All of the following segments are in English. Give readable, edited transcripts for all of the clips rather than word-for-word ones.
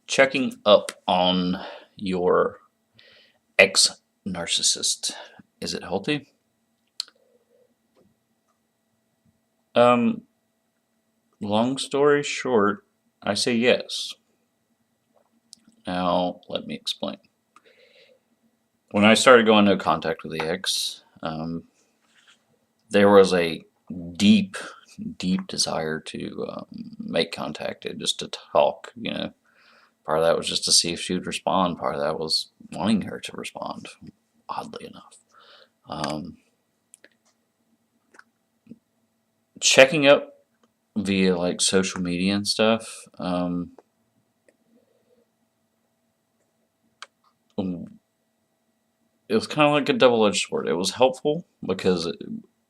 checking up on your ex-narcissist. Is it healthy? Um, Long story short, I say yes. Now, let me explain. When I started going no contact with the ex, there was a deep, deep desire to make contact and just to talk, Part of that was just to see if she would respond. Part of that was wanting her to respond, oddly enough. Checking up via like social media and stuff. It was kind of like a double-edged sword. It was helpful because,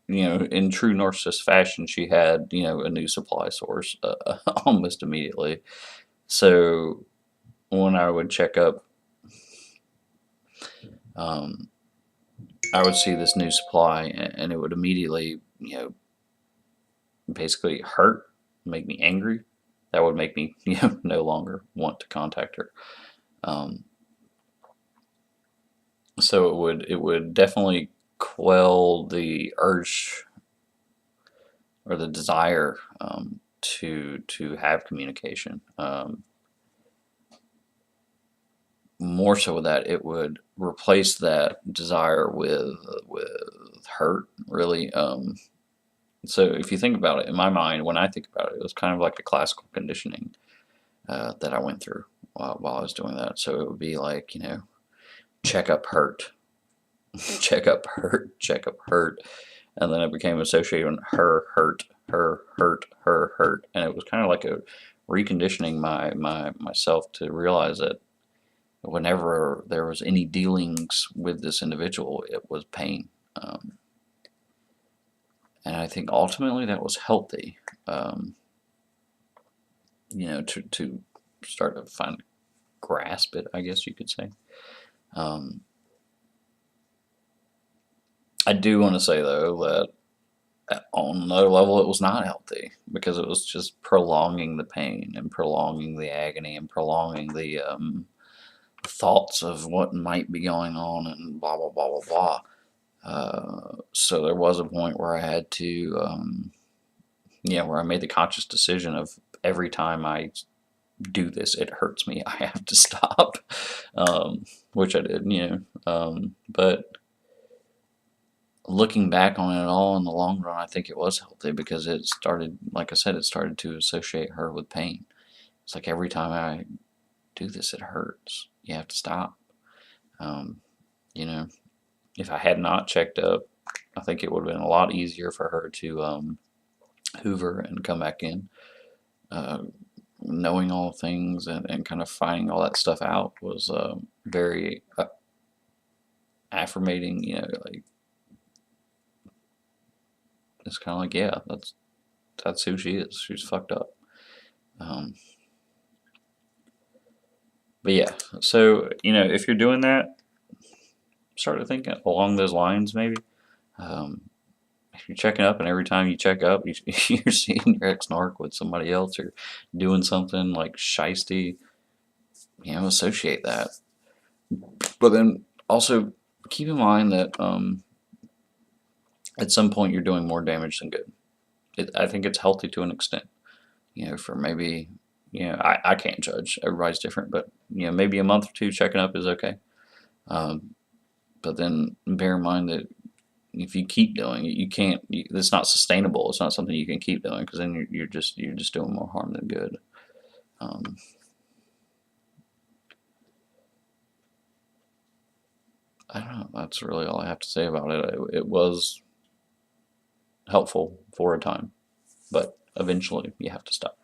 in true narcissist fashion, she had, a new supply source almost immediately. So when I would check up, I would see this new supply, and it would immediately, basically hurt, make me angry. That would make me, no longer want to contact her. So it would definitely quell the urge or the desire to have communication. More so with that, it would replace that desire with hurt, really. So if you think about it, in my mind, when I think about it, it was kind of like a classical conditioning that I went through while I was doing that. So it would be like, check up hurt, check up hurt, check up hurt. And then it became associated with her hurt, her hurt, her hurt. And it was kind of like a reconditioning myself to realize that whenever there was any dealings with this individual, it was pain. And I think ultimately that was healthy, to start to grasp it, I guess you could say. I do want to say, though, that on another level, it was not healthy because it was just prolonging the pain and prolonging the agony and prolonging the thoughts of what might be going on and blah, blah, blah, blah, blah. So there was a point where I had to, where I made the conscious decision of every time I do this, it hurts me, I have to stop, which I did, but looking back on it all in the long run, I think it was healthy because it started, like I said, it started to associate her with pain. It's like every time I do this, it hurts. You have to stop. If I had not checked up, I think it would have been a lot easier for her to hoover and come back in. Knowing all things and kind of finding all that stuff out was very affirmating, like it's kind of like, yeah, that's who she is. She's fucked up. But yeah, so if you're doing that, start to think along those lines maybe. If you're checking up and every time you check up, you're seeing your ex-narc with somebody else or doing something like shisty, associate that. But then also keep in mind that at some point you're doing more damage than good. I think it's healthy to an extent. For maybe, I can't judge. Everybody's different, but maybe a month or two checking up is okay. But then bear in mind that if you keep doing it, you can't. It's not sustainable. It's not something you can keep doing because then you're just doing more harm than good. I don't know. That's really all I have to say about it. It was helpful for a time, but eventually you have to stop.